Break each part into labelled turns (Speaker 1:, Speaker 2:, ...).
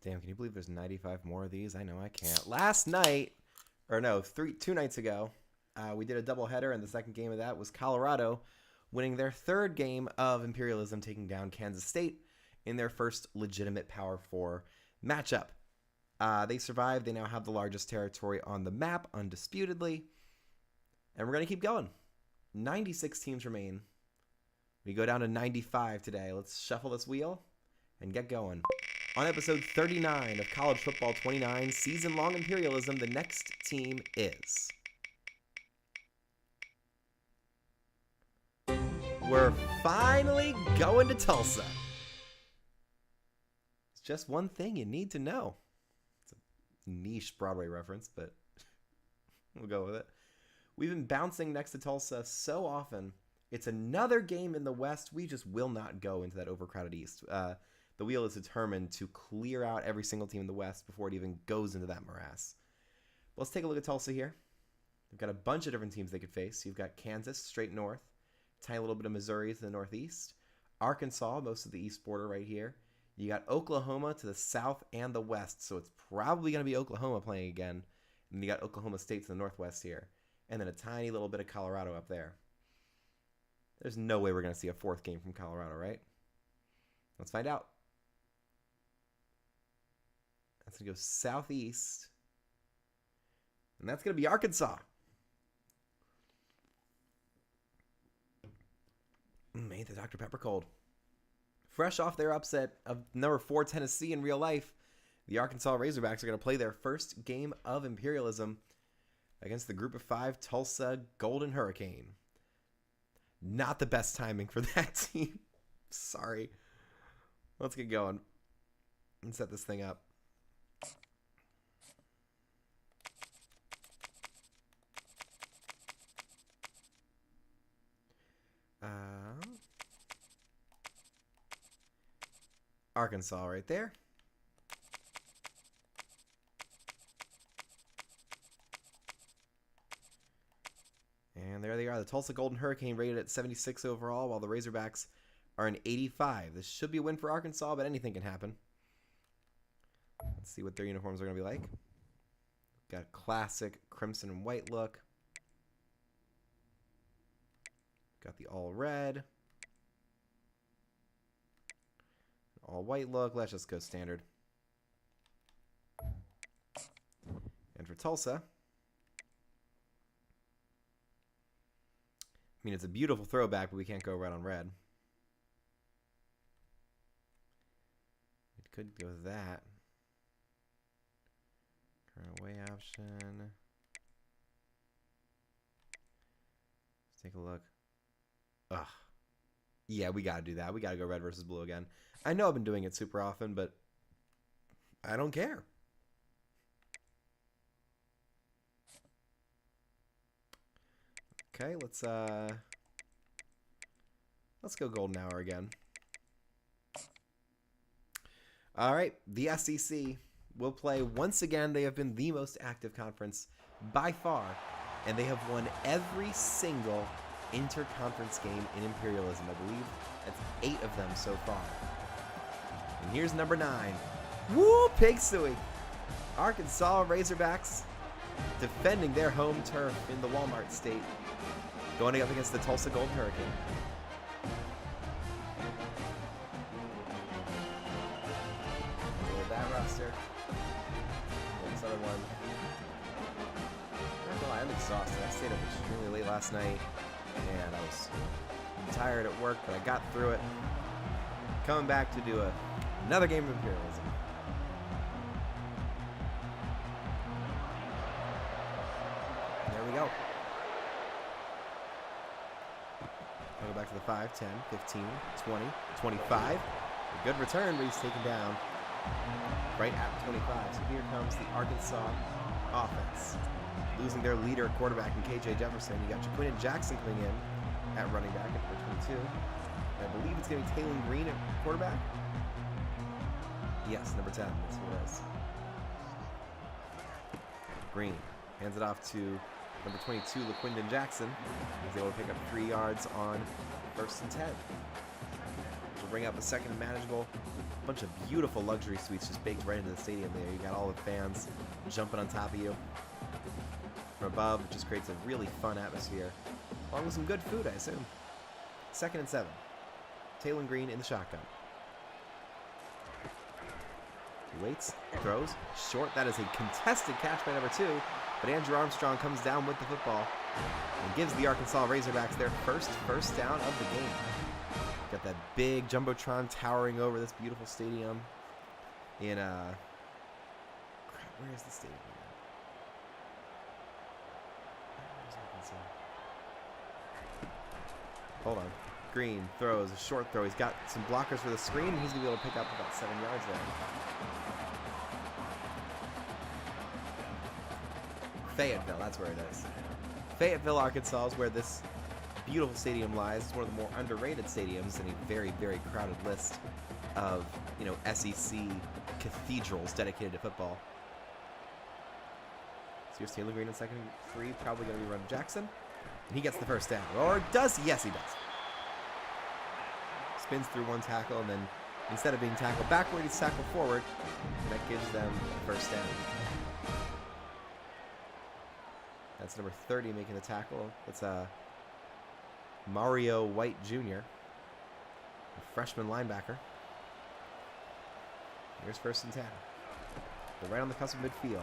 Speaker 1: Damn, can you believe there's 95 more of these? I know I can't. Last night, or no, 2 nights ago, we did a doubleheader, and the second game of that was Colorado winning their third game of Imperialism, taking down Kansas State in their first legitimate Power 4 matchup. They survived. They now have the largest territory on the map, undisputedly. And we're going to keep going. 96 teams remain. We go down to 95 today. Let's shuffle this wheel and get going. On episode 39 of College Football 29, Season-Long Imperialism, the next team is... We're finally going to Tulsa. It's just one thing you need to know. It's a niche Broadway reference, but we'll go with it. We've been bouncing next to Tulsa so often. It's another game in the West. We just will not go into that overcrowded East. The wheel is determined to clear out every single team in the West before it even goes into that morass. Let's take a look at Tulsa here. We've got a bunch of different teams they could face. You've got Kansas straight north, tiny little bit of Missouri to the northeast, Arkansas, most of the east border right here. You got Oklahoma to the south and the west, so it's probably going to be Oklahoma playing again. And you got Oklahoma State to the northwest here. And then a tiny little bit of Colorado up there. There's no way we're going to see a fourth game from Colorado, right? Let's find out. That's going to go southeast. And that's going to be Arkansas. Ain't the Dr. Pepper cold. Fresh off their upset of number 4 Tennessee in real life, the Arkansas Razorbacks are going to play their first game of Imperialism against the group of 5 Tulsa Golden Hurricane. Not the best timing for that team. Sorry. Let's get going and set this thing up. Arkansas right there. And there they are. The Tulsa Golden Hurricane rated at 76 overall, while the Razorbacks are an 85. This should be a win for Arkansas, but anything can happen. Let's see what their uniforms are going to be like. Got a classic crimson and white look. Got the all red. All white look. Let's just go standard. And for Tulsa, I mean, it's a beautiful throwback, but we can't go red on red. We could go with that. Current away option. Let's take a look. Ugh. Yeah, we got to do that. We got to go red versus blue again. I know I've been doing it super often, but I don't care. Okay, let's go golden hour again. All right, the SEC will play once again. They have been the most active conference by far, and they have won every single interconference game in Imperialism. I believe that's 8 of them so far. And here's number 9. Woo, pig suey. Arkansas Razorbacks defending their home turf in the Walmart State, going up against the Tulsa Golden Hurricane. With that roster, this other one. Not gonna lie, I'm exhausted. I stayed up extremely late last night, and I was tired at work, but I got through it. Coming back to do another game of Imperialism. There we go. I'll go back to the 5, 10, 15, 20, 25. A good return, but he's taken down right at 25. So here comes the Arkansas offense. Losing their leader quarterback in KJ Jefferson. You got Jaquinian Jackson coming in at running back at number 22. And I believe it's going to be Taylor Green at quarterback. Yes, number 10. That's who it is. Green hands it off to number 22, LaQuindon Jackson. He's able to pick up 3 yards on 1st and 10. We'll bring up a second and manageable A bunch of beautiful luxury suites just baked right into the stadium there. You got all the fans jumping on top of you from above. It just creates a really fun atmosphere, along with some good food, I assume. 2nd and 7. Taylor Green in the shotgun. He waits, throws, short. That is a contested catch by number 2, but Andrew Armstrong comes down with the football and gives the Arkansas Razorbacks their first down of the game. Got that big Jumbotron towering over this beautiful stadium in, crap, where is the stadium again? Hold on. Green throws a short throw. He's got some blockers for the screen, and he's going to be able to pick up about 7 yards there. Fayetteville, that's where it is. Fayetteville, Arkansas is where this beautiful stadium lies. It's one of the more underrated stadiums in a very, very crowded list of, you know, SEC cathedrals dedicated to football. So here's Taylor Green in 2nd and 3, probably going to be run Jackson. And he gets the first down. Or does he? Yes, he does. Spins through one tackle, and then instead of being tackled backward, he's tackled forward. And that gives them the first down. That's number 30 making the tackle. That's Mario White Jr., a freshman linebacker. Here's 1st and 10. They're right on the cusp of midfield.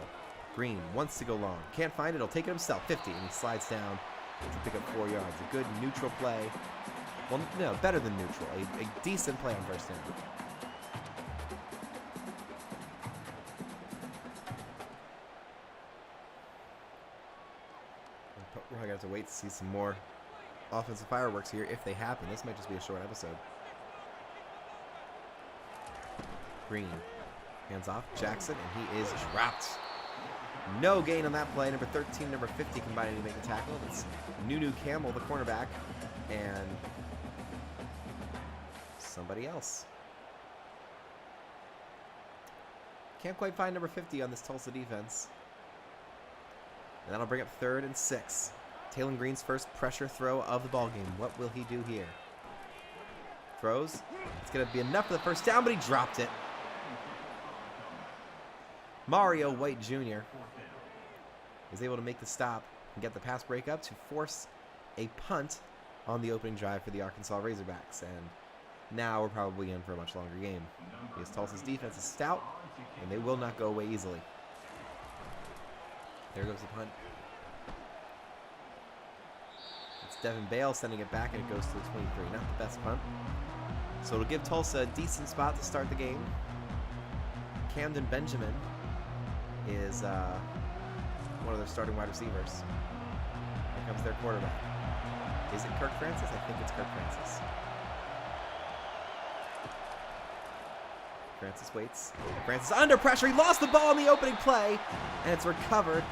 Speaker 1: Green wants to go long. Can't find it. He'll take it himself. 50, and he slides down to pick up 4 yards. A good neutral play. Well, no, better than neutral. A decent play on 1st down. We're going to have to wait to see some more offensive fireworks here if they happen. This might just be a short episode. Green hands off Jackson, and he is dropped. No gain on that play. Number 13, number 50 combining to make the tackle. It's Nunu Campbell, the cornerback, and somebody else. Can't quite find number 50 on this Tulsa defense. And that'll bring up 3rd and 6. Taylor Green's first pressure throw of the ballgame. What will he do here? Throws. It's going to be enough for the first down, but he dropped it. Mario White Jr. is able to make the stop and get the pass break up to force a punt on the opening drive for the Arkansas Razorbacks. And now we're probably in for a much longer game, because Tulsa's defense is stout, and they will not go away easily. There goes the punt. It's Devin Bale sending it back, and it goes to the 23. Not the best punt. So it'll give Tulsa a decent spot to start the game. Camden Benjamin is one of their starting wide receivers. Here comes their quarterback. Is it Kirk Francis? I think it's Kirk Francis. Francis waits. Francis under pressure. He lost the ball in the opening play, and it's recovered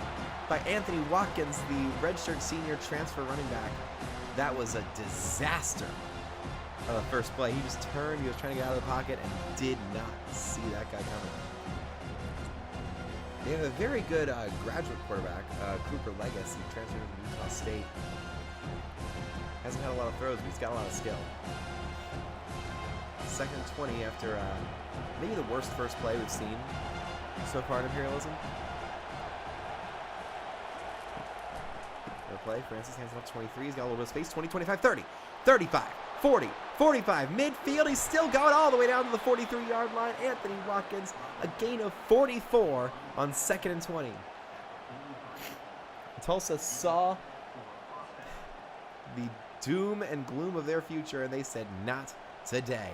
Speaker 1: by Anthony Watkins, the redshirt senior transfer running back. That was a disaster on the first play. He just turned. He was trying to get out of the pocket and did not see that guy coming. They have a very good graduate quarterback, Cooper Legas. He transferred to Utah State. Hasn't had a lot of throws, but he's got a lot of skill. 2nd and 20 after maybe the worst first play we've seen so far in Imperialism. Their play, Francis hands it off 23. He's got a little bit of space. 20, 25, 30, 35, 40, 45. Midfield, he's still going all the way down to the 43-yard line. Anthony Watkins, a gain of 44 on 2nd and 20. Tulsa saw the doom and gloom of their future, and they said, not today.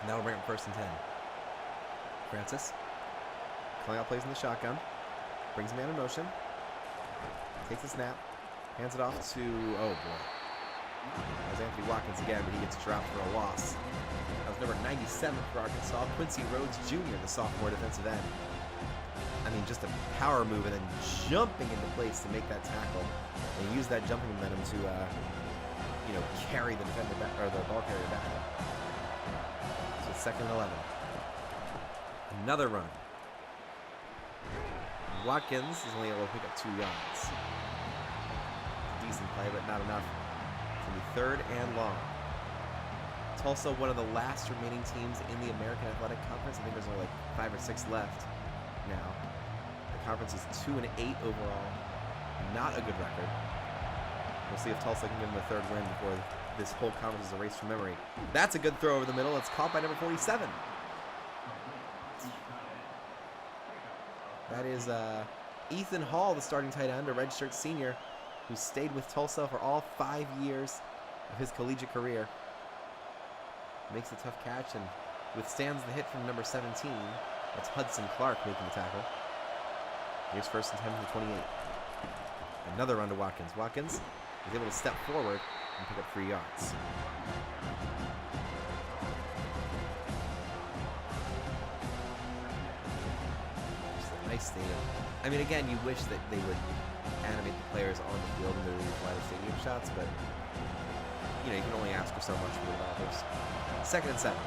Speaker 1: And that'll bring up 1st and 10. Francis calling out plays in the shotgun. Brings a man in motion. Takes a snap. Hands it off to, oh boy. That was Anthony Watkins again, but he gets dropped for a loss. That was number 97 for Arkansas, Quincy Rhodes Jr., the sophomore defensive end. I mean, just a power move and then jumping into place to make that tackle. And use that jumping momentum to, carry the defender back, or the ball carrier back. So 2nd and 11. Another run. Watkins is only able to pick up 2 yards. decent play, but not enough. It's going to be 3rd and long. Tulsa, one of the last remaining teams in the American Athletic Conference. I think there's only like 5 or 6 left now. The conference is 2-8 overall. Not a good record. We'll see if Tulsa can give them a 3rd win before this whole conference is erased from memory. That's a good throw over the middle. It's caught by number 47. That is Ethan Hall, the starting tight end, a redshirt senior who stayed with Tulsa for all 5 years of his collegiate career. Makes a tough catch and withstands the hit from number 17. That's Hudson Clark making the tackle. Here's 1st and 10 from the 28. Another run to Watkins. Watkins is able to step forward and pick up 3 yards. Just a nice stadium. I mean, again, you wish that they would animate the players on the field in those wider stadium shots, but you know, you can only ask for so much from the developers. 2nd and 7.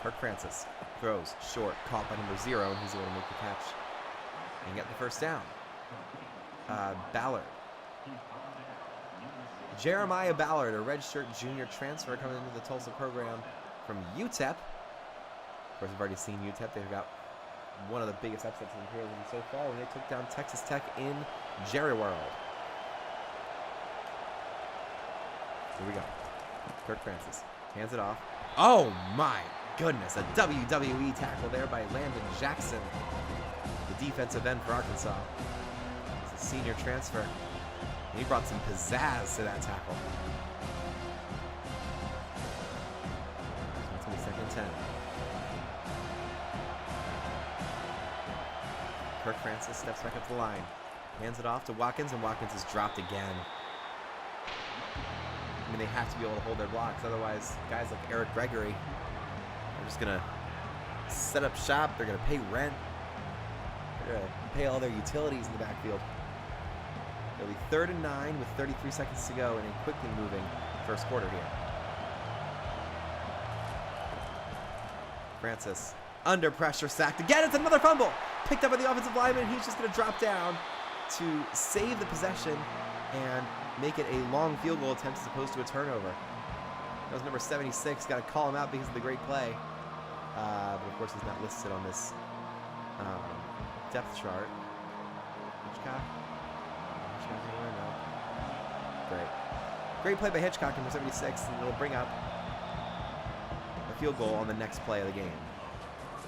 Speaker 1: Kirk Francis throws short, caught by number 0, and he's able to make the catch and get the 1st down. Ballard. Jeremiah Ballard, a redshirt junior transfer coming into the Tulsa program from UTEP. Of course, we've already seen UTEP. They've got one of the biggest upsets in Imperialism so far when they took down Texas Tech in Jerry World. Here we go. Kirk Francis hands it off. Oh my goodness, a WWE tackle there by Landon Jackson, the defensive end for Arkansas. He's a senior transfer. And he brought some pizzazz to that tackle. It's going to be 2nd and 10. Kirk Francis steps back up to the line. Hands it off to Watkins, and Watkins is dropped again. I mean, they have to be able to hold their blocks. Otherwise, guys like Eric Gregory are just going to set up shop. They're going to pay rent. They're going to pay all their utilities in the backfield. It'll be 3rd and 9 with 33 seconds to go in a quickly moving 1st quarter here. Francis, under pressure, sacked again. It's another fumble. Picked up by the offensive lineman. He's just going to drop down to save the possession and make it a long field goal attempt as opposed to a turnover. That was number 76. Got to call him out because of the great play. But of course, he's not listed on this depth chart. Hitchcock? Hitchcock anywhere? No. Great. Great play by Hitchcock, number 76, and it'll bring up a field goal on the next play of the game.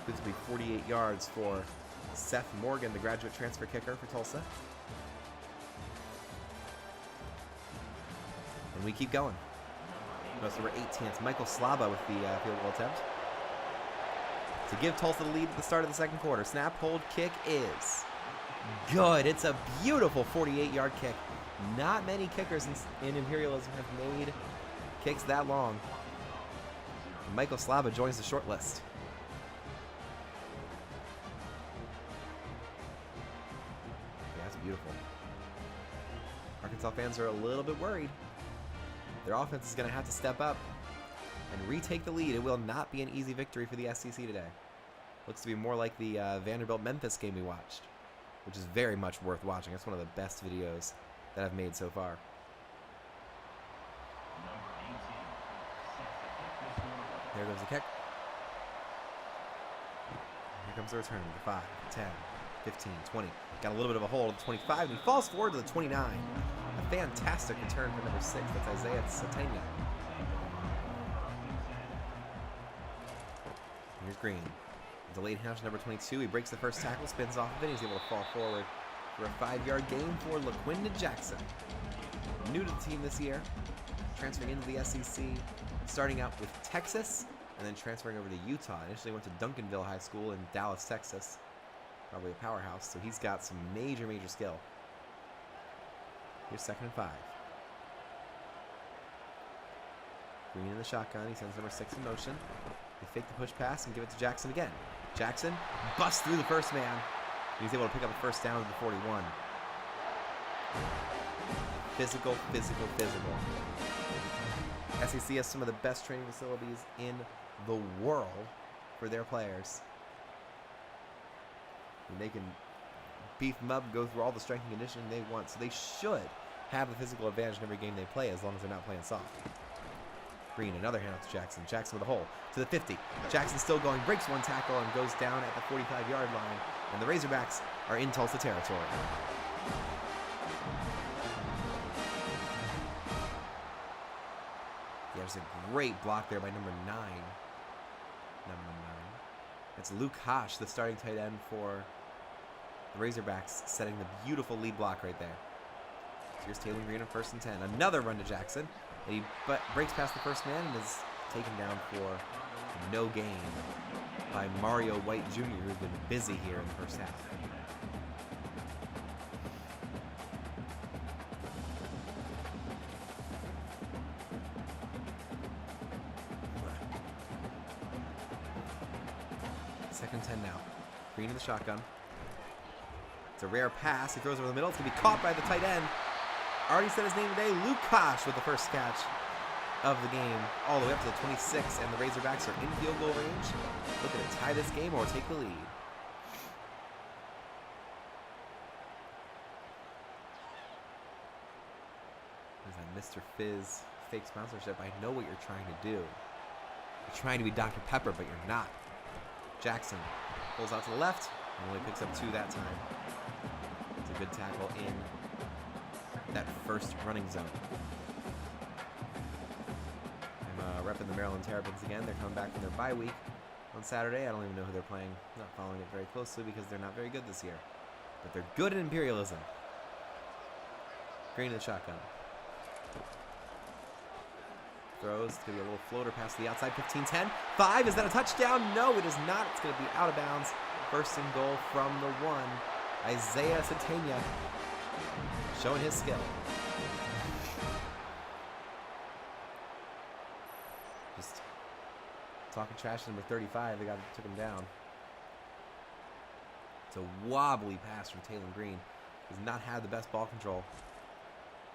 Speaker 1: This will be 48 yards for Seth Morgan, the graduate transfer kicker for Tulsa. And we keep going. Notice number 18, it's Michael Slaba with the field goal attempt to give Tulsa the lead at the start of the 2nd quarter. Snap, hold, kick is good. It's a beautiful 48-yard kick. Not many kickers in Imperialism have made kicks that long. Michael Slaba joins the short list. Yeah, that's beautiful. Arkansas fans are a little bit worried. Their offense is going to have to step up and retake the lead. It will not be an easy victory for the SEC today. Looks to be more like the Vanderbilt-Memphis game we watched, which is very much worth watching. That's one of the best videos that I've made so far. There goes the kick. Here comes the return to 5, 10, 15, 20. Got a little bit of a hold at the 25, and he falls forward to the 29. A fantastic return for number 6. That's Isaiah Satania. Here's Green. Delayed handoff number 22. He breaks the first tackle, spins off of it. He's able to fall forward for a 5-yard gain for LaQuinda Jackson. New to the team this year, transferring into the SEC, starting out with Texas, and then transferring over to Utah. Initially went to Duncanville High School in Dallas, Texas. Probably a powerhouse, so he's got some major skill. Here's 2nd and 5. Green in the shotgun. He sends number 6 in motion. They fake the push pass and give it to Jackson again. Jackson busts through the first man. And he's able to pick up a 1st down at the 41. Physical. SEC has some of the best training facilities in the world for their players. And they can beef them up, go through all the strength and conditioning they want. So they should have the physical advantage in every game they play as long as they're not playing soft. Green, another handoff to Jackson. Jackson with a hole to the 50. Jackson still going, breaks one tackle and goes down at the 45-yard line. And the Razorbacks are in Tulsa territory. Yeah, there's a great block there by number 9. It's Luke Hosh, the starting tight end for the Razorbacks, setting the beautiful lead block right there. So here's Taylor Green on 1st and 10. Another run to Jackson. And he breaks past the first man and is taken down for no gain by Mario White Jr., who's been busy here in the first half. Second and 10 now. Green in the shotgun. It's a rare pass. He throws over the middle. It's going to be caught by the tight end. Already said his name today, Luke Kosh with the first catch of the game, all the way up to the 26, and the Razorbacks are in field goal range. Looking to tie this game or take the lead. There's that Mr. Fizz fake sponsorship. I know what you're trying to do. You're trying to be Dr. Pepper, but you're not. Jackson pulls out to the left and only picks up 2 that time. It's a good tackle in that first running zone. I'm repping the Maryland Terrapins again. They're coming back from their bye week on Saturday. I don't even know who they're playing. I'm not following it very closely because they're not very good this year. But they're good at Imperialism. Green in the shotgun. Throws. It's going to be a little floater past the outside. 15-10. 5. Is that a touchdown? No, it is not. It's going to be out of bounds. First and goal from the 1. Isaiah Satania showing his skill. Just talking trash to number 35. They took him down. It's a wobbly pass from Taylor Green. He's not had the best ball control.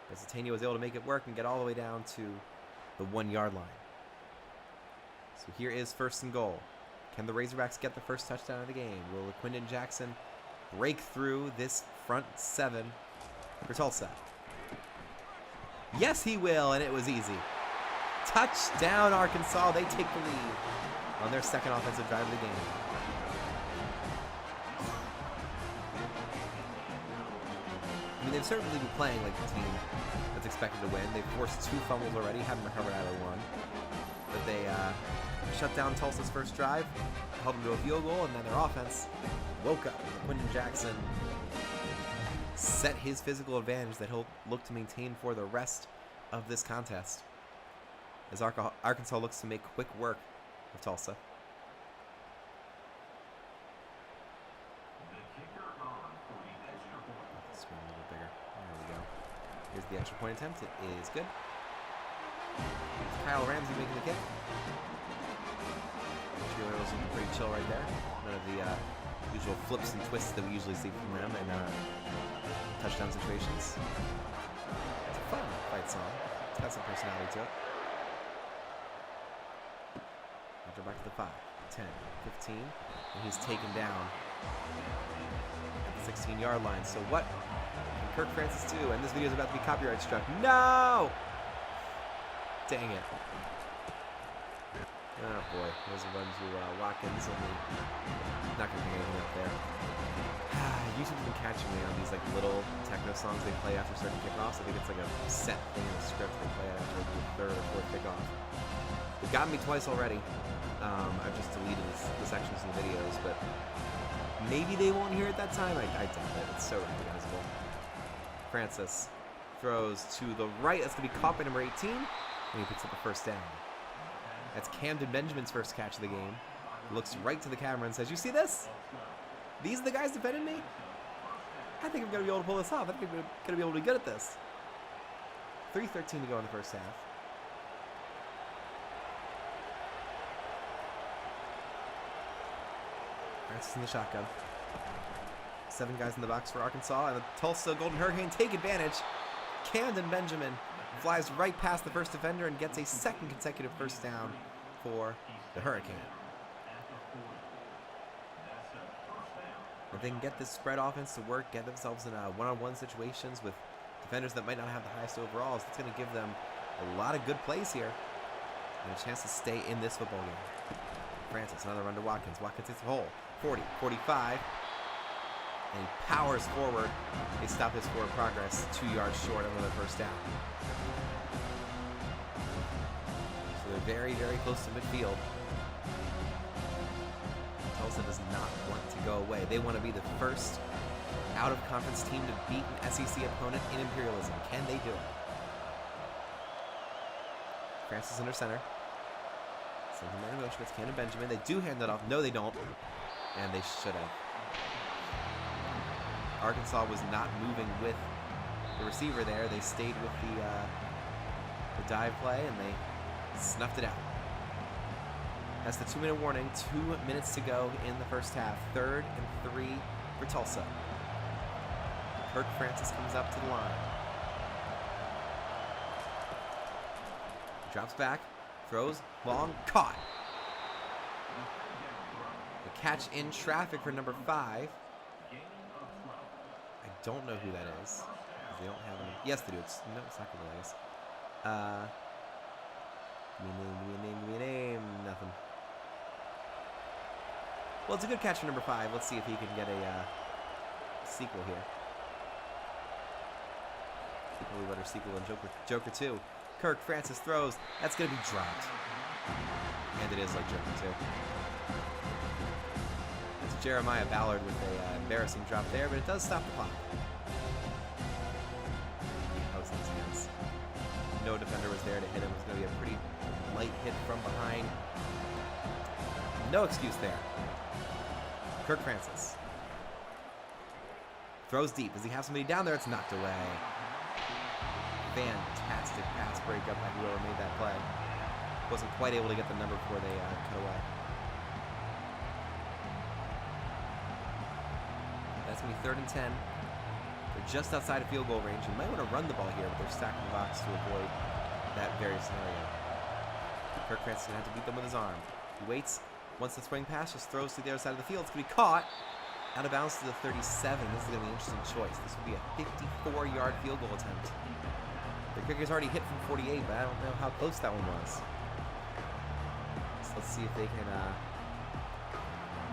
Speaker 1: But Satania was able to make it work and get all the way down to the 1-yard line. So here is first and goal. Can the Razorbacks get the first touchdown of the game? Will Quindon Jackson break through this front 7 for Tulsa? Yes, he will, and it was easy. Touchdown, Arkansas. They take the lead on their second offensive drive of the game. I mean, they've certainly been playing like the team that's expected to win. They've forced 2 fumbles already, haven't recovered either one. But they shut down Tulsa's first drive, held them to a field goal, and then their offense woke up. Quindon Jackson set his physical advantage that he'll look to maintain for the rest of this contest, as Arkansas looks to make quick work of Tulsa. Screen a little bigger. There we go. Here's the extra point attempt. It is good. Kyle Ramsey making the kick. Cheerleaders looking pretty chill right there. None of the usual flips and twists that we usually see from them in touchdown situations. It's a fun fight song. It's got some personality to it. After back to the 5, 10, 15, and he's taken down at the 16-yard line. So what can Kirk Francis do? And this video is about to be copyright struck. No! Dang it. Oh boy, there's a run to Watkins, only not going to pick anything up there. YouTube's been catching me on these like little techno songs they play after certain kickoffs. I think it's like a set thing in the script they play after the 3rd or 4th kickoff. They've gotten me twice already. I've just deleted the sections in the videos, but maybe they won't hear it that time. I doubt it. It's so recognizable. Francis throws to the right. That's going to be caught by number 18, and he picks up the first down. That's Camden Benjamin's first catch of the game. He looks right to the camera and says, "You see this? These are the guys defending me? I think I'm going to be able to pull this off. I think I'm going to be able to be good at this." 3:13 to go in the first half. Francis in the shotgun. 7 guys in the box for Arkansas, and the Tulsa Golden Hurricane take advantage. Camden Benjamin flies right past the first defender and gets a second consecutive first down for the Hurricane. If they can get this spread offense to work, get themselves in one-on-one situations with defenders that might not have the highest overalls, that's going to give them a lot of good plays here and a chance to stay in this football game. Francis, another run to Watkins. Watkins hits the hole. 40, 45. And he powers forward. They stop his forward progress 2 yards short of another first down. So they're very, very close to midfield. Tulsa does not want to go away. They want to be the first out-of-conference team to beat an SEC opponent in Imperialism. Can they do it? Francis under center. Sends him in motion. It's Cannon Benjamin. They do hand it off. No, they don't. And they should have. Arkansas was not moving with the receiver there. They stayed with the dive play, and they snuffed it out. That's the 2-minute warning. 2 minutes to go in the first half. 3rd and 3 for Tulsa. Kirk Francis comes up to the line. Drops back. Throws. Long. Caught. The catch in traffic for number 5. I don't know who that is. They don't have any. Yes, they do. No, it's not Cornelius. Give me a name. Nothing. Well, it's a good catch for number 5. Let's see if he can get a sequel here. Holy Water sequel and Joker 2. Kirk Francis throws. That's going to be dropped. And it is like Joker 2. It's Jeremiah Ballard with an embarrassing drop there, but it does stop the clock. No defender was there to hit him. It was going to be a pretty light hit from behind. No excuse there. Kirk Francis. Throws deep. Does he have somebody down there? It's knocked away. Fantastic pass breakup by whoever made that play. Wasn't quite able to get the number before they cut away. That's going to be 3rd and 10. They're just outside of field goal range. You might want to run the ball here, but they're stacking the box to avoid that very scenario. Kirk Francis is going to have to beat them with his arm. He waits. Once the swing pass, just throws to the other side of the field. It's going to be caught. Out of bounds to the 37. This is going to be an interesting choice. This will be a 54-yard field goal attempt. The kicker's already hit from 48, but I don't know how close that one was. So let's see if they can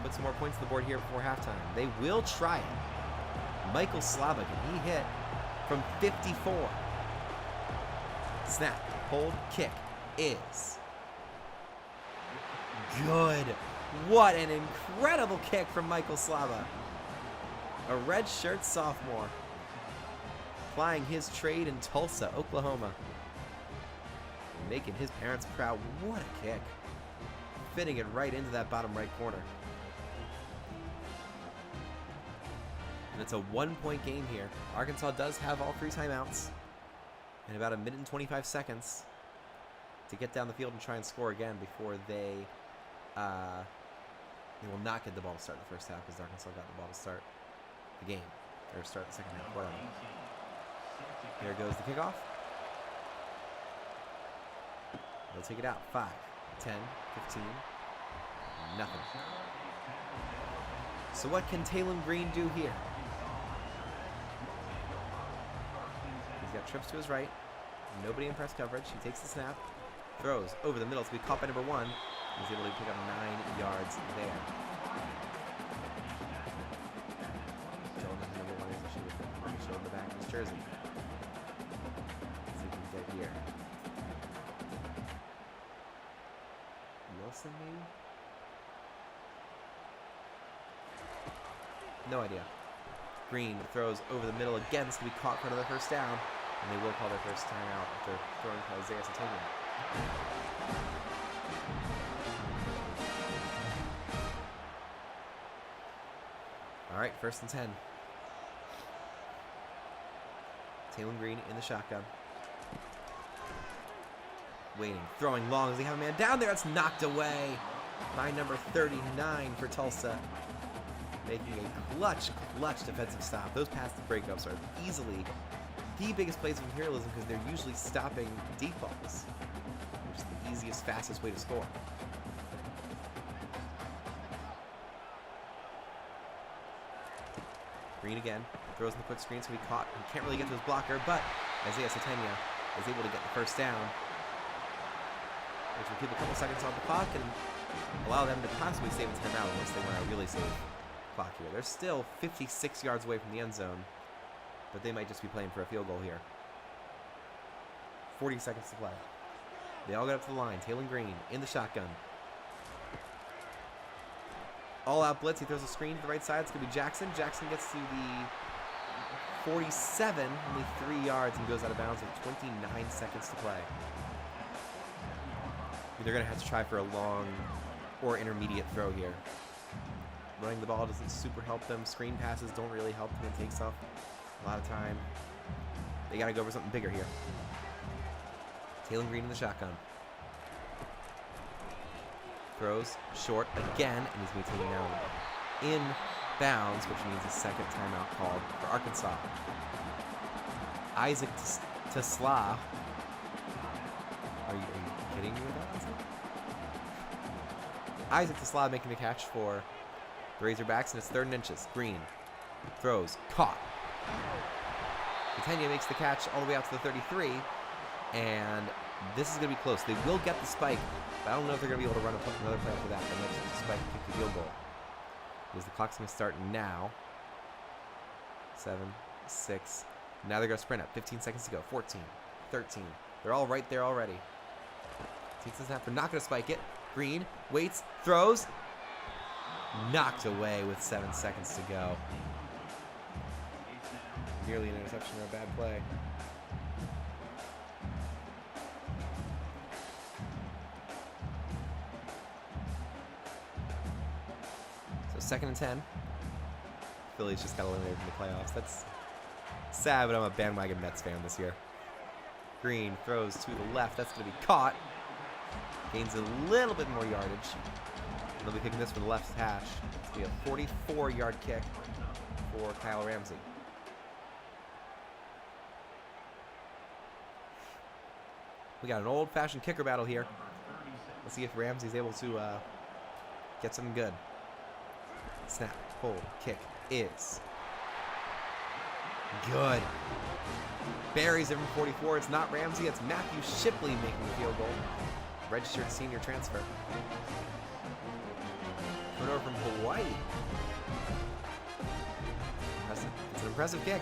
Speaker 1: put some more points on the board here before halftime. They will try it. Michael Slava, can he hit from 54? Snap, hold, kick is good. What an incredible kick from Michael Slava. A redshirt sophomore. Plying his trade in Tulsa, Oklahoma. Making his parents proud. What a kick. Fitting it right into that bottom right corner. And it's a 1-point game here. Arkansas does have all 3 timeouts. And about 1 minute and 25 seconds to get down the field and try and score again before they will not get the ball to start the first half because Arkansas got the ball to start the game. Or start the second half, whatever. There goes the kickoff. They'll take it out. 5, 10, 15, nothing. So what can Talon Green do here? He's got trips to his right. Nobody in press coverage. He takes the snap. Throws over the middle to be caught by number 1. He's able to pick up 9 yards there. Showing him number 1 is showing the back of his jersey. Let's see if we can get here. Wilson, maybe? No idea. Green throws over the middle again. This can be caught for another first down. And they will call their first timeout after throwing to Isaiah Satanian. All right, 1st and 10. Talon Green in the shotgun. Waiting, throwing long. Does he have a man down there? That's knocked away by number 39 for Tulsa. Making a clutch defensive stop. Those pass breakups are easily the biggest plays of Imperialism because they're usually stopping deep balls, which is the easiest, fastest way to score. Green again. Throws in the quick screen, so he caught. He can't really get to his blocker, but Isaiah Satenya is able to get the first down, which will keep a couple seconds on the clock and allow them to possibly save a timeout unless they want to really save clock here. They're still 56 yards away from the end zone, but they might just be playing for a field goal here. 40 seconds to play. They all get up to the line. Taylor Green in the shotgun. All-out blitz. He throws a screen to the right side. It's going to be Jackson. Jackson gets to the 47, only 3 yards, and goes out of bounds with 29 seconds to play. They're going to have to try for a long or intermediate throw here. Running the ball doesn't super help them. Screen passes don't really help them. It takes off a lot of time. They got to go for something bigger here. Taylor Green in the shotgun. Throws short again, and he's going to be taken down in bounds, which means a second timeout called for Arkansas. Isaac Tesla. Are you kidding me with that? Isaac Tesla making the catch for the Razorbacks, and it's 3rd and inches. Green throws, caught. Catania makes the catch all the way out to the 33, and this is going to be close. They will get the spike, but I don't know if they're going to be able to run another play after that. They might just spike and kick the field goal. Because the clock's going to start now. 7, 6. Now they're going to sprint up. 15 seconds to go. 14, 13. They're all right there already. Takes a snap. They're not going to spike it. Green waits, throws. Knocked away with 7 seconds to go. Nearly an interception or a bad play. So 2nd and 10. Phillies just got eliminated from the playoffs. That's sad, but I'm a bandwagon Mets fan this year. Green throws to the left. That's going to be caught. Gains a little bit more yardage. They'll be kicking this from the left hash. It's going to be a 44-yard kick for Kyle Ramsey. We got an old-fashioned kicker battle here. Let's see if Ramsey's able to get something good. Snap, pull, kick is good. Buries it from 44. It's not Ramsey. It's Matthew Shipley making the field goal. Registered senior transfer. Coming over from Hawaii. It's an impressive kick.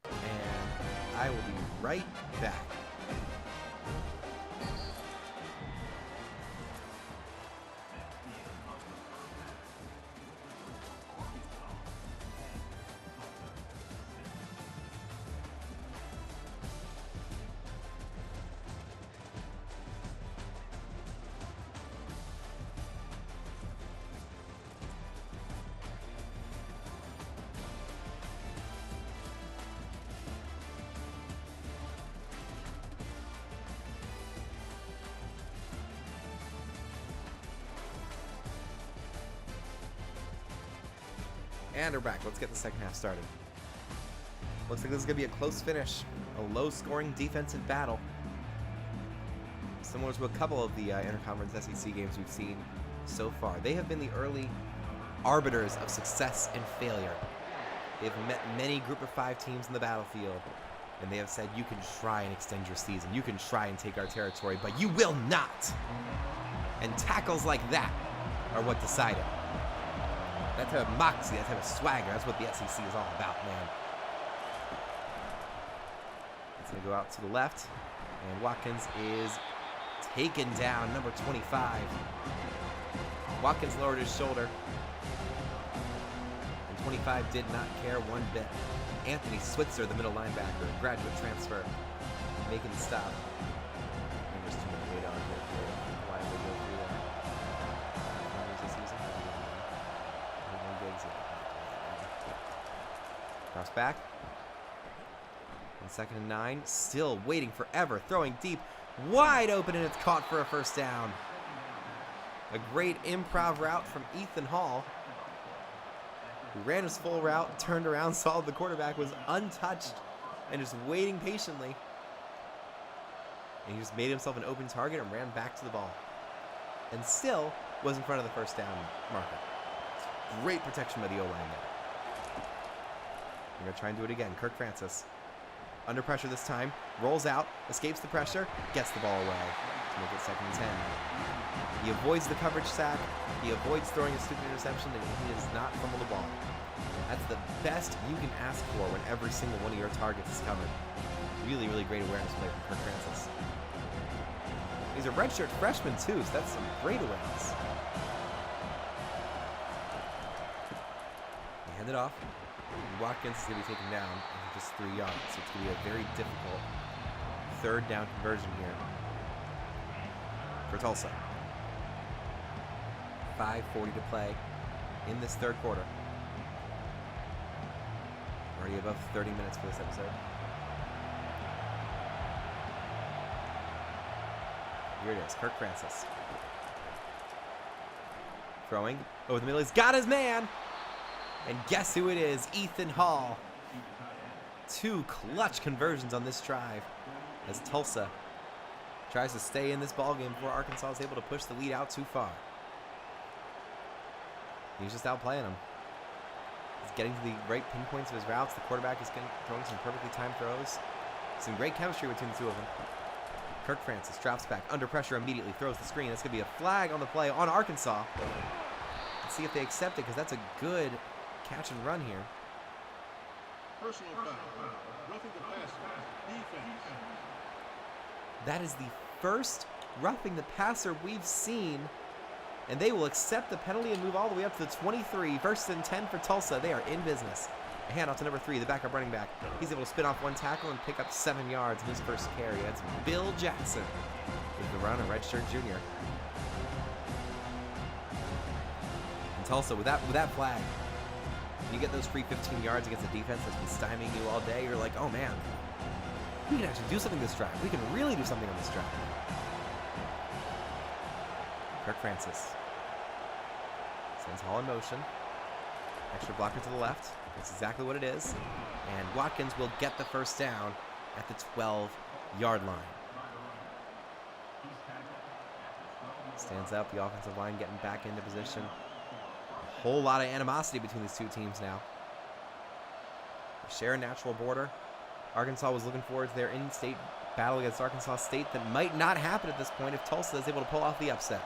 Speaker 1: And I will be right back. And we're back. Let's get the second half started. Looks like this is going to be a close finish. A low-scoring defensive battle. Similar to a couple of the interconference SEC games we've seen so far. They have been the early arbiters of success and failure. They've met many group of 5 teams in the battlefield, and they have said, you can try and extend your season. You can try and take our territory, but you will not. And tackles like that are what decide it. That type of moxie, that type of swagger, that's what the SEC is all about, man. It's going to go out to the left, and Watkins is taken down, number 25. Watkins lowered his shoulder, and 25 did not care one bit. Anthony Switzer, the middle linebacker, graduate transfer, making the stop. I think there's too much weight on here for why they go through that. Cross back. On 2nd and 9. Still waiting forever. Throwing deep. Wide open, and it's caught for a first down. A great improv route from Ethan Hall, who ran his full route, turned around, saw the quarterback was untouched, and just waiting patiently. And he just made himself an open target and ran back to the ball. And still was in front of the first down marker. Great protection by the O-line there. They're going to try and do it again. Kirk Francis. Under pressure this time. Rolls out. Escapes the pressure. Gets the ball away to make it 2nd and 10. He avoids the coverage sack. He avoids throwing a stupid interception, and he does not fumble the ball. That's the best you can ask for when every single one of your targets is covered. Really, really great awareness play from Kirk Francis. He's a redshirt freshman, too, so that's some great awareness. They hand it off. Watkins is going to be taken down after just 3 yards, so it's going to be a very difficult 3rd down conversion here for Tulsa. 5:40 to play in this 3rd quarter. Already above 30 minutes for this episode. Here it is, Kirk Francis. Throwing over the middle. He's got his man! And guess who it is? Ethan Hall. 2 clutch conversions on this drive as Tulsa tries to stay in this ballgame before Arkansas is able to push the lead out too far. He's just outplaying him. He's getting to the right pinpoints of his routes. The quarterback is throwing some perfectly timed throws. Some great chemistry between the 2 of them. Kirk Francis drops back under pressure immediately, throws the screen. That's going to be a flag on the play on Arkansas. Let's see if they accept it, because that's a good catch and run here.
Speaker 2: Personal foul. Roughing the passer. Defense.
Speaker 1: That is the first roughing the passer we've seen, and they will accept the penalty and move all the way up to the 23. 1st and 10 for Tulsa. They are in business. A handoff to number 3, the backup running back. He's able to spin off 1 tackle and pick up 7 yards in his first carry. That's Bill Jackson with the run, a redshirt junior. And Tulsa, with that flag, when you get those free 15 yards against a defense that's been stymieing you all day, you're like, oh man, we can actually do something this drive. We can really do something on this drive. Kirk Francis sends Hall in motion. Extra blocker to the left. That's exactly what it is. And Watkins will get the 1st down at the 12-yard line. Stands up, the offensive line getting back into position. A whole lot of animosity between these 2 teams now. They share a natural border. Arkansas was looking forward to their in-state battle against Arkansas State that might not happen at this point if Tulsa is able to pull off the upset.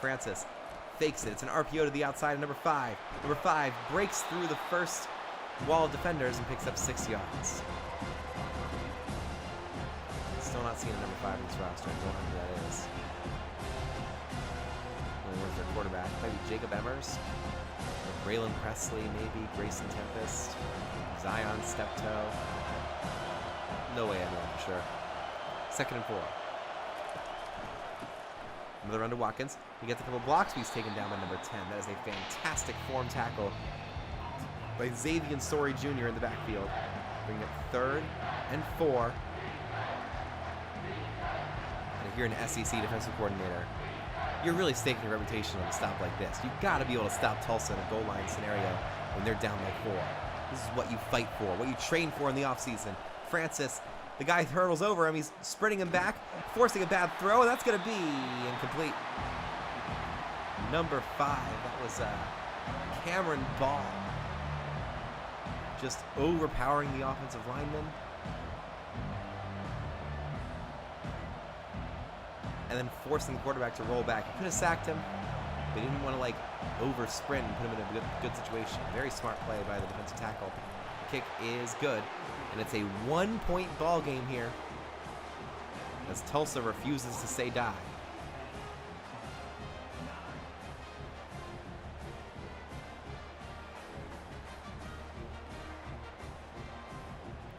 Speaker 1: Francis fakes it. It's an RPO to the outside of number 5. Number 5 breaks through the first wall of defenders and picks up 6 yards. Still not seeing a number 5 in this roster. I don't know who that is. Where's their quarterback? Maybe Jacob Emmers? Or Braylon Presley, maybe? Grayson Tempest? Zion Steptoe? No way I know for sure. 2nd and 4. Another run to Watkins. He gets a couple blocks, but he's taken down by number 10. That is a fantastic form tackle by Xavier Story Jr. in the backfield. Bringing it 3rd and 4. And if you're an SEC defensive coordinator, you're really staking your reputation on a stop like this. You've got to be able to stop Tulsa in a goal line scenario when they're down by 4. This is what you fight for, what you train for in the offseason. Francis, the guy hurdles over him. He's sprinting him back, forcing a bad throw, and that's going to be incomplete. Number 5, that was Cameron Ball. Just overpowering the offensive lineman. And then forcing the quarterback to roll back. He could have sacked him. They didn't want to over sprint and put him in a good situation. Very smart play by the defensive tackle. The kick is good. And it's a 1-point ball game here as Tulsa refuses to say die.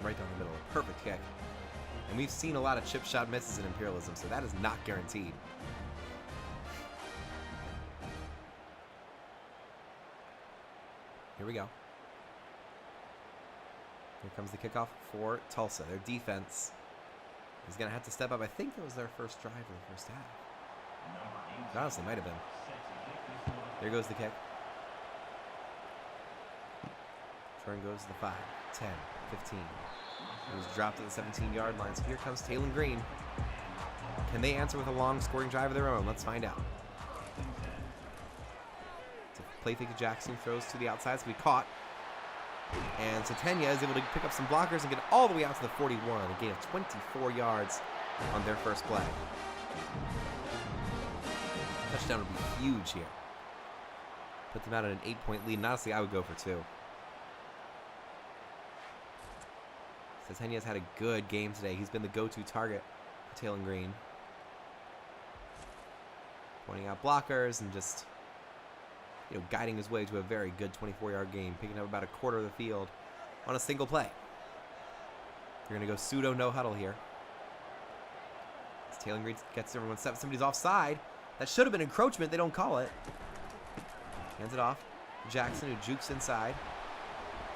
Speaker 1: Right down the middle, a perfect kick. And we've seen a lot of chip shot misses in Imperialism, so that is not guaranteed. Here we go. Here comes the kickoff for Tulsa. Their defense is going to have to step up. I think that was their first drive of the first half. It honestly might have been. There goes the kick. Turn goes to the 5, 10, 15. It was dropped at the 17-yard line. So here comes Taylon Green. Can they answer with a long scoring drive of their own? Let's find out. It's Play fake to Jackson, throws to the outside, so we caught. And Satenya is able to pick up some blockers and get all the way out to the 41, a gain of 24 yards on their first play. Touchdown would be huge here. Put them out at an 8-point lead, and honestly, I would go for 2. Satenya's had a good game today. He's been the go-to target for Taylor Green. Pointing out blockers and just, guiding his way to a very good 24-yard game, picking up about a quarter of the field on a single play. They're going to go pseudo no huddle here. As Taylor Green gets everyone set. Somebody's offside. That should have been encroachment. They don't call it. Hands it off. Jackson, who jukes inside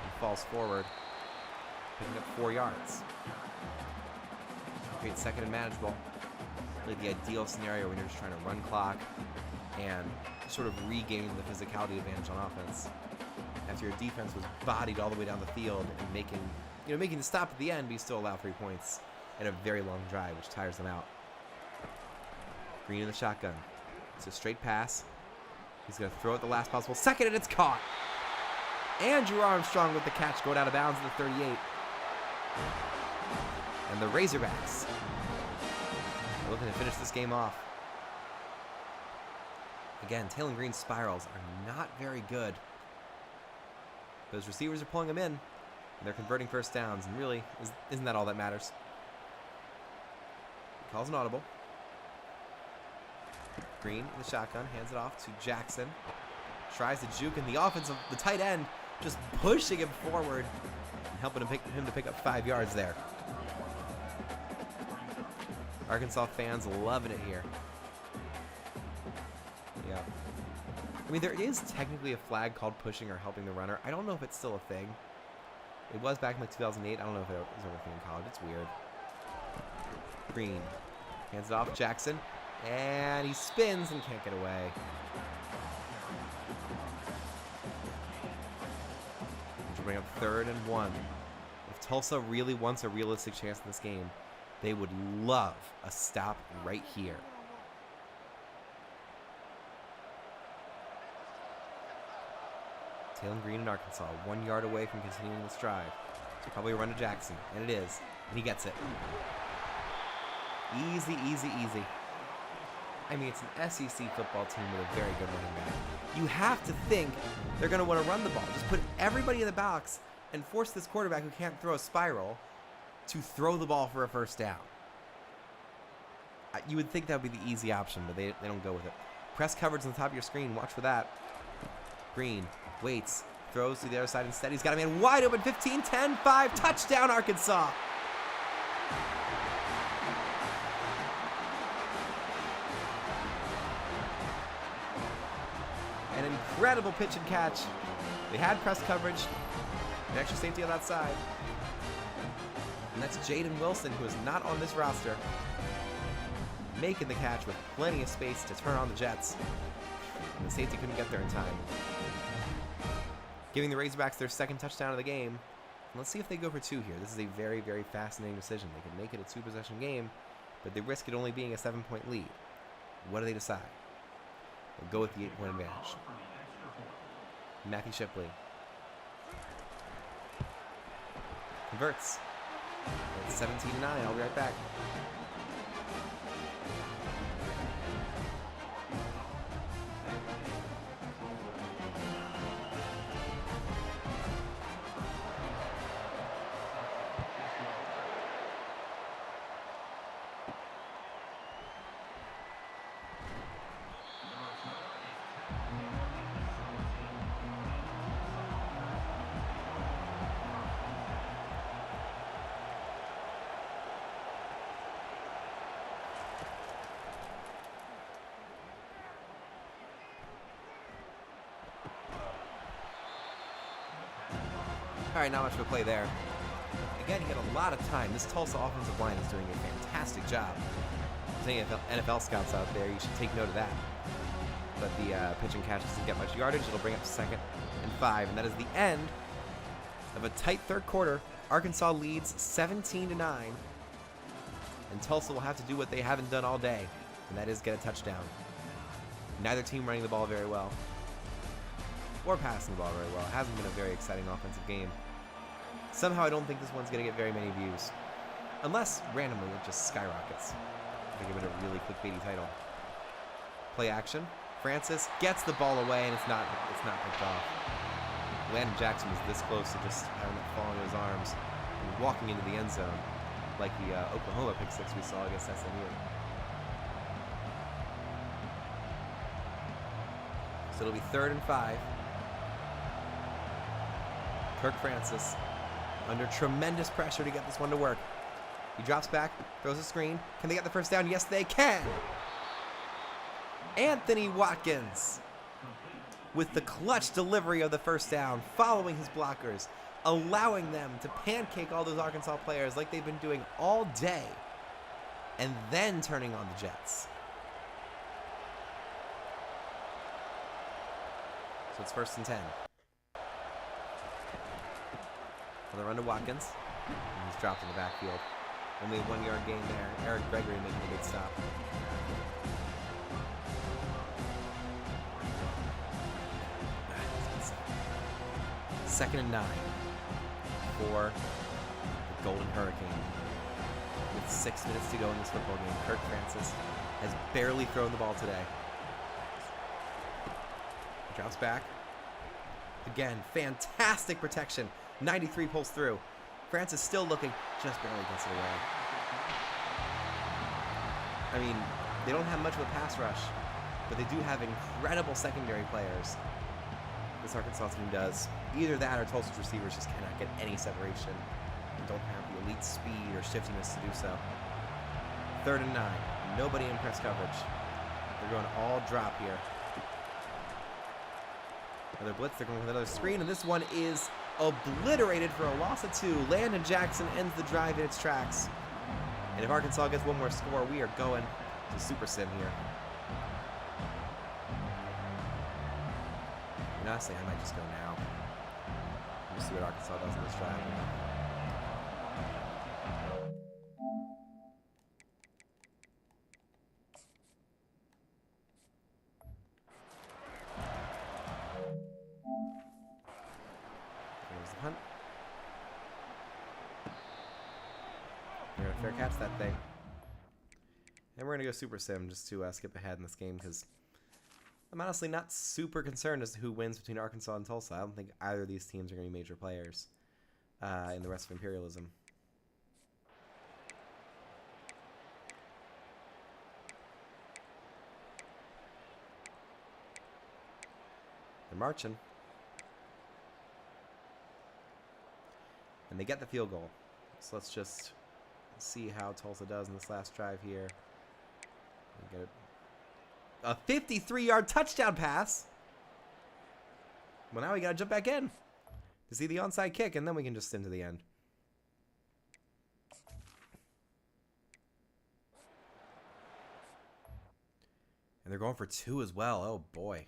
Speaker 1: and falls forward, picking up 4 yards. Great, second and manageable. Really the ideal scenario when you're just trying to run clock and sort of regain the physicality advantage on offense. After your defense was bodied all the way down the field and making the stop at the end, but you still allow 3 points and a very long drive, which tires them out. Green in the shotgun. It's a straight pass. He's going to throw it the last possible second, and it's caught. Andrew Armstrong with the catch, going out of bounds at the 38. And the Razorbacks are looking to finish this game off. Again, Taylor Green's spirals are not very good. Those receivers are pulling them in, and they're converting first downs, and really, isn't that all that matters? He calls an audible. Green in the shotgun, hands it off to Jackson. Tries to juke, and the tight end, just pushing him forward and helping him to pick up 5 yards there. Arkansas fans loving it here. Yeah. I mean, there is technically a flag called pushing or helping the runner. I don't know if it's still a thing. It was back in like 2008. I don't know if it was ever a thing in college. It's weird. Green hands it off. Jackson. And he spins and can't get away. Which will bring up 3rd and 1. If Tulsa really wants a realistic chance in this game, they would love a stop right here. Taylor Green in Arkansas, 1 yard away from continuing this drive. So probably a run to Jackson, and it is. And he gets it. Easy, easy, easy. I mean, it's an SEC football team with a very good running back. You have to think they're going to want to run the ball. Just put everybody in the box and force this quarterback who can't throw a spiral to throw the ball for a first down. You would think that would be the easy option, but they don't go with it. Press coverage on the top of your screen. Watch for that. Green waits, throws to the other side instead. He's got a man wide open. 15, 10, 5. Touchdown, Arkansas. An incredible pitch and catch. They had press coverage. An extra safety on that side. And that's Jaden Wilson, who is not on this roster, making the catch with plenty of space to turn on the Jets. And the safety couldn't get there in time. Giving the Razorbacks their second touchdown of the game. Let's see if they go for 2 here. This is a very, very fascinating decision. They can make it a 2-possession game, but they risk it only being a 7-point lead. What do they decide? They'll go with the 8-point advantage. Matthew Shipley converts. It's 17-9. I'll be right back. All right, not much of a play there. Again, you get a lot of time. This Tulsa offensive line is doing a fantastic job. If there's any NFL scouts out there, you should take note of that. But the pitch and catch doesn't get much yardage. It'll bring up 2nd and 5, and that is the end of a tight third quarter. Arkansas leads 17-9, and Tulsa will have to do what they haven't done all day, and that is get a touchdown. Neither team running the ball very well. or passing the ball very well. It hasn't been a very exciting offensive game. Somehow I don't think this one's going to get very many views. Unless, randomly, it just skyrockets. They give it a really clickbaity title. Play action. Francis gets the ball away, and it's not picked off. Landon Jackson was this close to just having it fall into his arms and walking into the end zone, like the Oklahoma pick six we saw against SMU. So it'll be 3rd and 5. Kirk Francis under tremendous pressure to get this one to work. He drops back, throws a screen. Can they get the first down? Yes, they can. Anthony Watkins with the clutch delivery of the first down, following his blockers, allowing them to pancake all those Arkansas players like they've been doing all day, and then turning on the Jets. So it's 1st and 10. Another run to Watkins. And he's dropped in the backfield. Only a 1-yard gain there. Eric Gregory making a good stop. Second and 9 for the Golden Hurricane. With 6 minutes to go in this football game, Kirk Francis has barely thrown the ball today. Drops back. Again, fantastic protection. 93 pulls through. Francis still looking, just barely gets it away. I mean, they don't have much of a pass rush, but they do have incredible secondary players. This Arkansas team does. Either that or Tulsa's receivers just cannot get any separation and don't have the elite speed or shiftiness to do so. 3rd and 9. Nobody in press coverage. They're going all drop here. Another blitz, they're going with another screen, and this one is obliterated for a loss of 2. Landon Jackson ends the drive in its tracks. And if Arkansas gets one more score, we are going to Super Sim here. And honestly, I might just go now. We'll see what Arkansas does in this drive. Hunt. They're gonna fair catch that thing. And we're gonna go Super Sim just to skip ahead in this game because I'm honestly not super concerned as to who wins between Arkansas and Tulsa. I don't think either of these teams are gonna be major players in the rest of Imperialism. They're marching. And they get the field goal. So let's just see how Tulsa does in this last drive here. Get it. A 53-yard touchdown pass. Well, now we got to jump back in to see the onside kick, and then we can just into the end. And they're going for 2 as well. Oh, boy.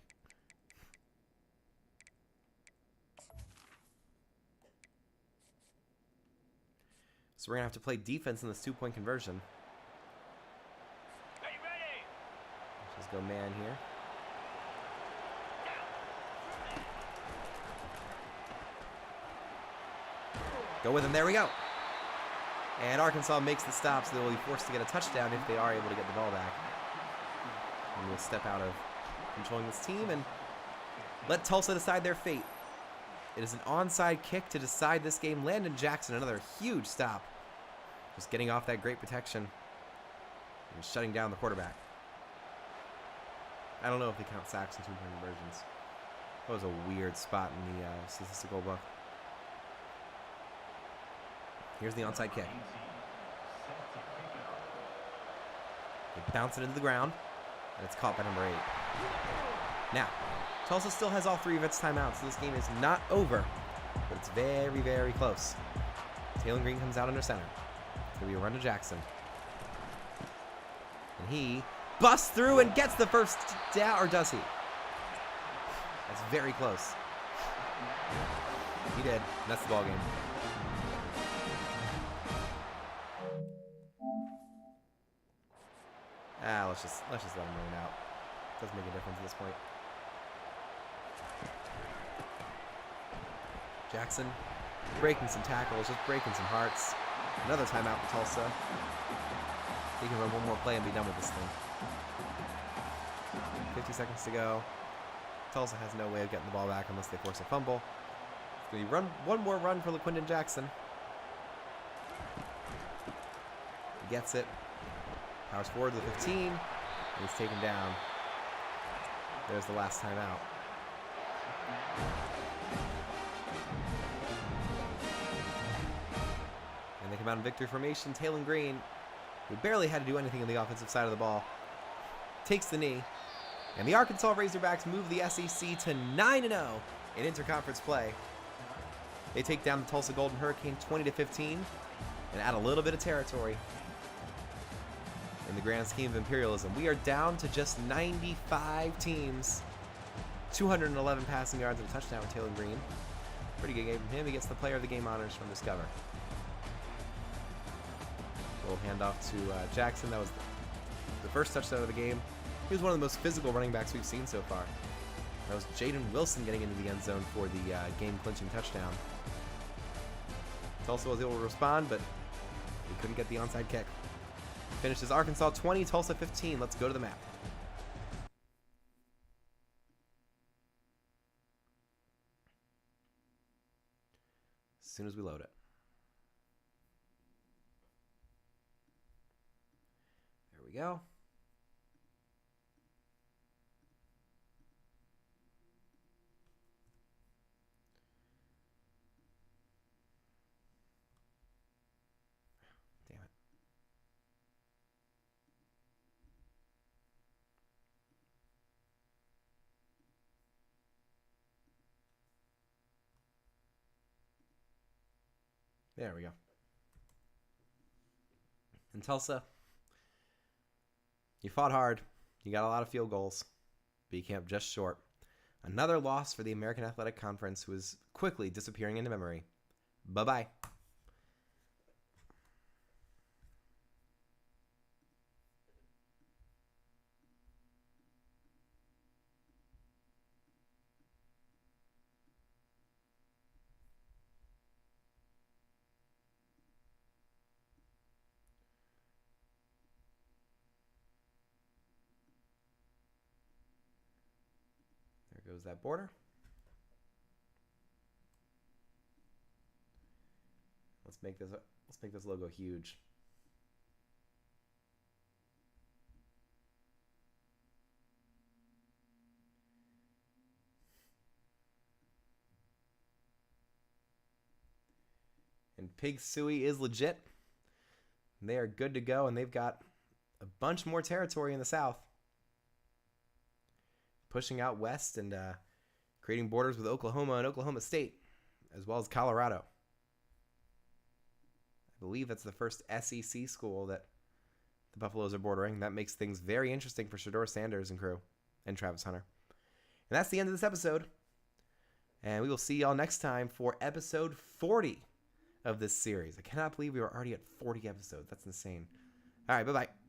Speaker 1: So we're going to have to play defense in this 2-point conversion.
Speaker 3: Are you ready?
Speaker 1: Let's just go man here. Go with him. There we go. And Arkansas makes the stop, so they will be forced to get a touchdown if they are able to get the ball back. And we'll step out of controlling this team and let Tulsa decide their fate. It is an onside kick to decide this game. Landon Jackson, another huge stop. Just getting off that great protection and shutting down the quarterback. I don't know if they count sacks and 2-point conversions. That was a weird spot in the statistical book. Here's the onside kick. They bounce it into the ground, and it's caught by number 8. Now, Tulsa still has all 3 of its timeouts, so this game is not over, but it's very, very close. Taylor Green comes out under center. It's going to be a run to Jackson. And he busts through and gets the first down, or does he? That's very close. He did. And that's the ball game. Let's just let him run out. Doesn't make a difference at this point. Jackson breaking some tackles, just breaking some hearts. Another timeout for Tulsa. He can run one more play and be done with this thing. 50 seconds to go. Tulsa has no way of getting the ball back unless they force a fumble. It's going to be one more run for LaQuindon Jackson. He gets it. Powers forward to the 15. And he's taken down. There's the last timeout. And they come out in victory formation. Taylor Green, who barely had to do anything on the offensive side of the ball, takes the knee. And the Arkansas Razorbacks move the SEC to 9-0 in interconference play. They take down the Tulsa Golden Hurricane 20-15 and add a little bit of territory in the grand scheme of Imperialism. We are down to just 95 teams. 211 passing yards and a touchdown with Taylor Green. Pretty good game from him. He gets the player of the game honors from Discover. Little handoff to Jackson. That was the first touchdown of the game. He was one of the most physical running backs we've seen so far. That was Jaden Wilson getting into the end zone for the game-clinching touchdown. Tulsa was able to respond, but he couldn't get the onside kick. Finishes Arkansas 20, Tulsa 15. Let's go to the map. As soon as we load it. There we go. Damn it. There we go. In Tulsa, you fought hard. You got a lot of field goals, but you came up just short. Another loss for the American Athletic Conference, who is quickly disappearing into memory. Bye-bye. There goes that border. Let's make this logo huge. And Pig Suey is legit. They are good to go, and they've got a bunch more territory in the South. Pushing out west and creating borders with Oklahoma and Oklahoma State, as well as Colorado. I believe that's the first SEC school that the Buffaloes are bordering. That makes things very interesting for Shedeur Sanders and crew, and Travis Hunter. And that's the end of this episode. And we will see y'all next time for episode 40 of this series. I cannot believe we were already at 40 episodes. That's insane. All right, bye-bye.